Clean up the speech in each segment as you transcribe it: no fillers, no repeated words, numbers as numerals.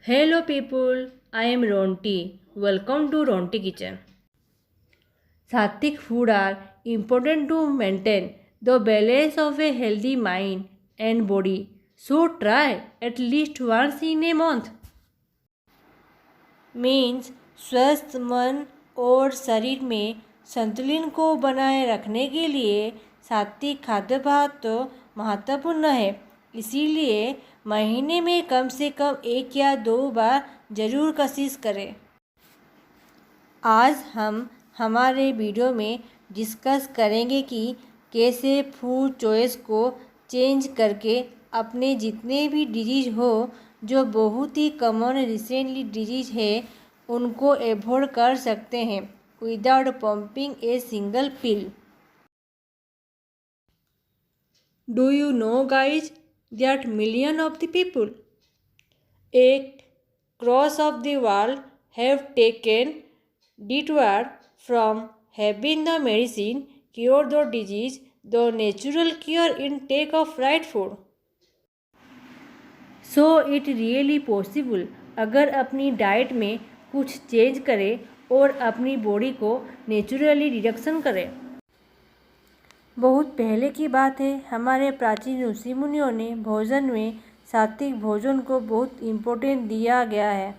Hello people, I am Ronti. Welcome to Ronti Kitchen. Sattvic food are important to maintain the balance of a healthy mind and body. So try at least once in a month. Means स्वस्थ मन और शरीर में संतुलन को बनाए रखने के लिए सात्विक खाद्य पदार्थ तो महत्वपूर्ण है। इसीलिए महीने में कम से कम 1 या 2 बार ज़रूर कोशिश करें। आज हम हमारे वीडियो में डिस्कस करेंगे कि कैसे फूड चॉइस को चेंज करके अपने जितने भी डिजीज़ हो जो बहुत ही कॉमन रिसेंटली डिजीज़ है उनको अवॉइड कर सकते हैं without pumping a single pill. Do you know guys that million of the people across of the world have taken detour from having the medicine cure the disease, the natural cure in take of right food. So it really possible अगर अपनी diet में कुछ change करें और अपनी body को naturally reduction करें। बहुत पहले की बात है, हमारे प्राचीन ऋषि मुनियों ने भोजन में सात्विक भोजन को बहुत इम्पोर्टेंट दिया गया है।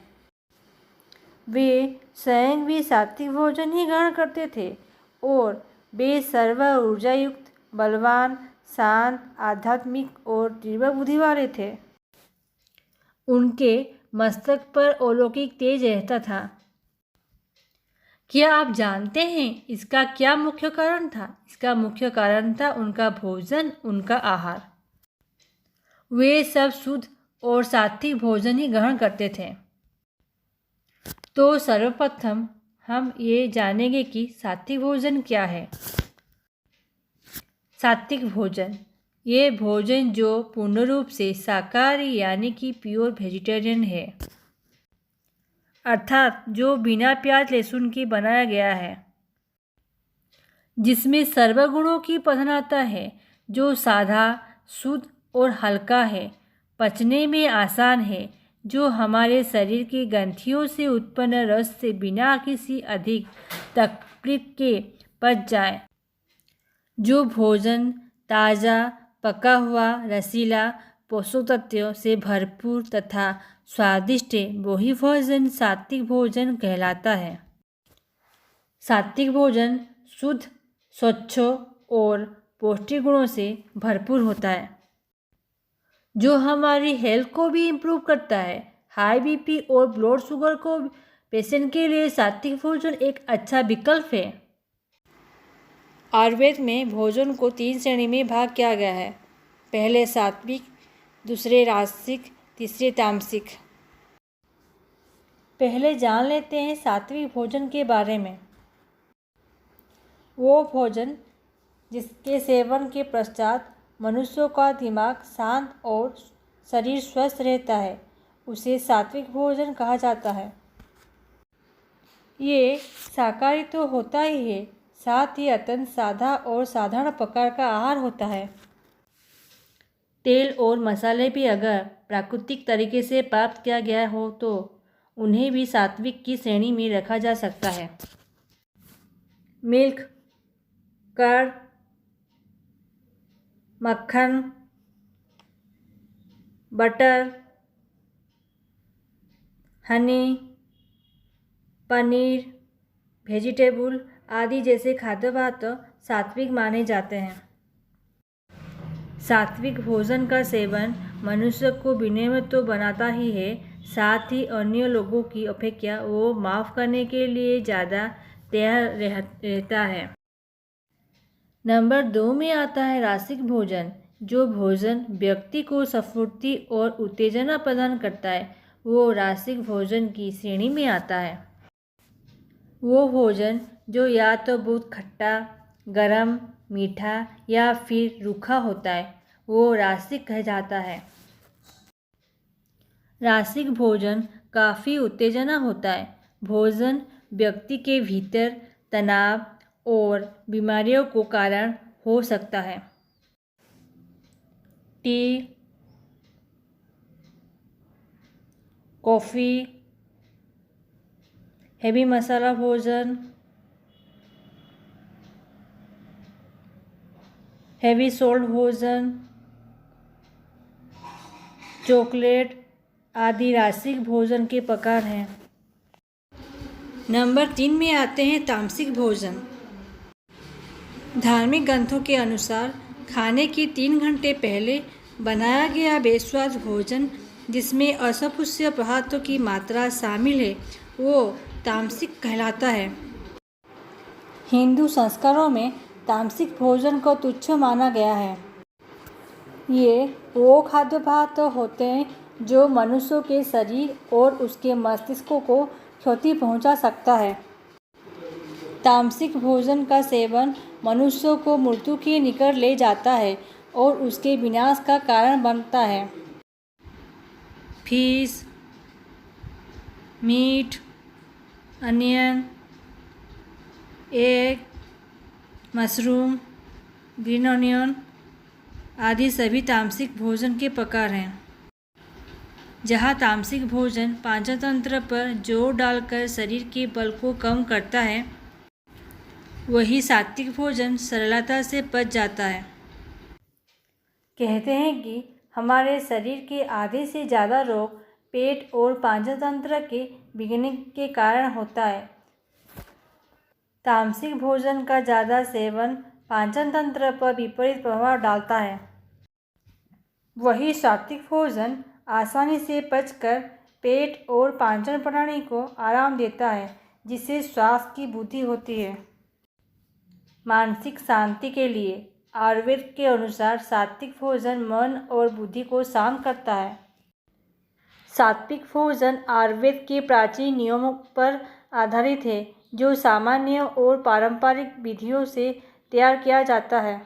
वे स्वयं भी सात्विक भोजन ही ग्रहण करते थे और वे सर्व ऊर्जायुक्त, बलवान, शांत, आध्यात्मिक और तीव्र बुद्धि वाले थे। उनके मस्तक पर अलौकिक तेज रहता था। क्या आप जानते हैं इसका क्या मुख्य कारण था? इसका मुख्य कारण था उनका भोजन, उनका आहार। वे सब शुद्ध और सात्विक भोजन ही ग्रहण करते थे। तो सर्वप्रथम हम ये जानेंगे कि सात्विक भोजन क्या है। सात्विक भोजन ये भोजन जो पूर्ण रूप से शाकाहारी यानी कि प्योर वेजिटेरियन है, अर्थात जो बिना प्याज लहसुन के बनाया गया है, जिसमें सर्वगुणों की प्रधानता है, जो सादा, शुद्ध और हल्का है, पचने में आसान है, जो हमारे शरीर की ग्रंथियों से उत्पन्न रस से बिना किसी अधिक तकलीफ के पच जाए। जो भोजन ताज़ा, पका हुआ, रसीला, पोषक तत्वों से भरपूर तथा स्वादिष्ट है, वही भोजन सात्विक भोजन कहलाता है। सात्विक भोजन शुद्ध, स्वच्छ और पौष्टिक गुणों से भरपूर होता है, जो हमारी हेल्थ को भी इम्प्रूव करता है। हाई बीपी और ब्लड शुगर को पेशेंट के लिए सात्विक भोजन एक अच्छा विकल्प है। आयुर्वेद में भोजन को 3 श्रेणी में भाग किया गया है। पहले सात्विक, दूसरे राजसिक, तीसरे तामसिक। पहले जान लेते हैं सात्विक भोजन के बारे में। वो भोजन जिसके सेवन के पश्चात मनुष्यों का दिमाग शांत और शरीर स्वस्थ रहता है, उसे सात्विक भोजन कहा जाता है। ये शाकाहारी तो होता ही है, साथ ही अत्यंत सादा और साधारण प्रकार का आहार होता है। तेल और मसाले भी अगर प्राकृतिक तरीके से प्राप्त किया गया हो तो उन्हें भी सात्विक की श्रेणी में रखा जा सकता है। मिल्क, कर्ड, मक्खन, बटर, हनी, पनीर, वेजिटेबल आदि जैसे खाद्य पदार्थ सात्विक माने जाते हैं। सात्विक भोजन का सेवन मनुष्य को विनम्र तो बनाता ही है, साथ ही अन्य लोगों की अपेक्षा वो माफ़ करने के लिए ज़्यादा तैयार रहता है। नंबर 2 में आता है रासिक भोजन। जो भोजन व्यक्ति को स्फूर्ति और उत्तेजना प्रदान करता है, वो रासिक भोजन की श्रेणी में आता है। वो भोजन जो या तो बहुत खट्टा, गरम, मीठा या फिर रूखा होता है, वो रासिक कहा जाता है। रासिक भोजन काफ़ी उत्तेजना होता है। भोजन व्यक्ति के भीतर तनाव और बीमारियों को कारण हो सकता है। टी, कॉफ़ी, हेवी मसाला भोजन, हेवी सोल्ट भोजन, चॉकलेट आदि रासिक भोजन के प्रकार हैं। नंबर 3 में आते हैं तामसिक भोजन। धार्मिक ग्रंथों के अनुसार खाने के 3 घंटे पहले बनाया गया बेस्वाद भोजन जिसमें अस्पृश्य पदार्थों की मात्रा शामिल है वो तामसिक कहलाता है। हिंदू संस्कारों में तामसिक भोजन को तुच्छ माना गया है। ये वो खाद्य पदार्थ होते हैं जो मनुष्यों के शरीर और उसके मस्तिष्क को क्षति पहुंचा सकता है। तामसिक भोजन का सेवन मनुष्यों को मृत्यु के निकट ले जाता है और उसके विनाश का कारण बनता है। Fish, meat, onion, egg, mushroom, green onion आदि सभी तामसिक भोजन के प्रकार हैं। जहाँ तामसिक भोजन पाचन तंत्र पर जोर डालकर शरीर के बल को कम करता है, वही सात्विक भोजन सरलता से पच जाता है। कहते हैं कि हमारे शरीर के आधे से ज़्यादा रोग पेट और पाचन तंत्र के बिगड़ने के कारण होता है। तामसिक भोजन का ज़्यादा सेवन पाचन तंत्र पर विपरीत प्रभाव डालता है। वही सात्विक भोजन आसानी से पचकर पेट और पाचन प्रणाली को आराम देता है, जिससे स्वास्थ्य की वृद्धि होती है। मानसिक शांति के लिए आयुर्वेद के अनुसार सात्विक भोजन मन और बुद्धि को शांत करता है। सात्विक भोजन आयुर्वेद के प्राचीन नियमों पर आधारित है, जो सामान्य और पारंपरिक विधियों से तैयार किया जाता है,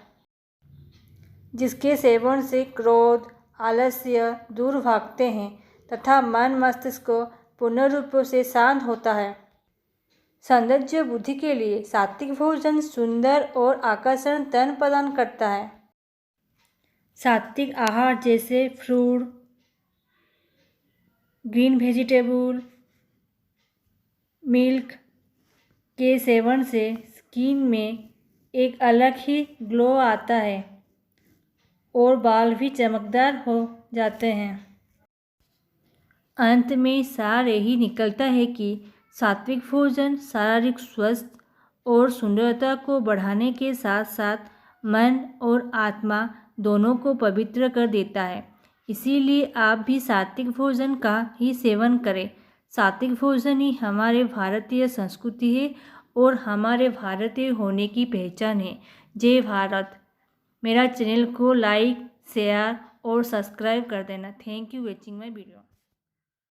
जिसके सेवन से क्रोध, आलस्य दूर भागते हैं तथा मन मस्तिष्क पूर्ण रूप से शांत होता है। सौंदर्य बुद्धि के लिए सात्विक भोजन सुंदर और आकर्षण तन प्रदान करता है। सात्विक आहार जैसे फ्रूट, ग्रीन वेजिटेबल, मिल्क के सेवन से स्किन में एक अलग ही ग्लो आता है और बाल भी चमकदार हो जाते हैं। अंत में सार यही निकलता है कि सात्विक भोजन शारीरिक स्वास्थ्य और सुंदरता को बढ़ाने के साथ साथ मन और आत्मा दोनों को पवित्र कर देता है। इसीलिए आप भी सात्विक भोजन का ही सेवन करें। सात्विक भोजन ही हमारे भारतीय संस्कृति है और हमारे भारतीय होने की पहचान है। जय भारत। मेरा चैनल को लाइक, शेयर और सब्सक्राइब कर देना। Thank you watching my video.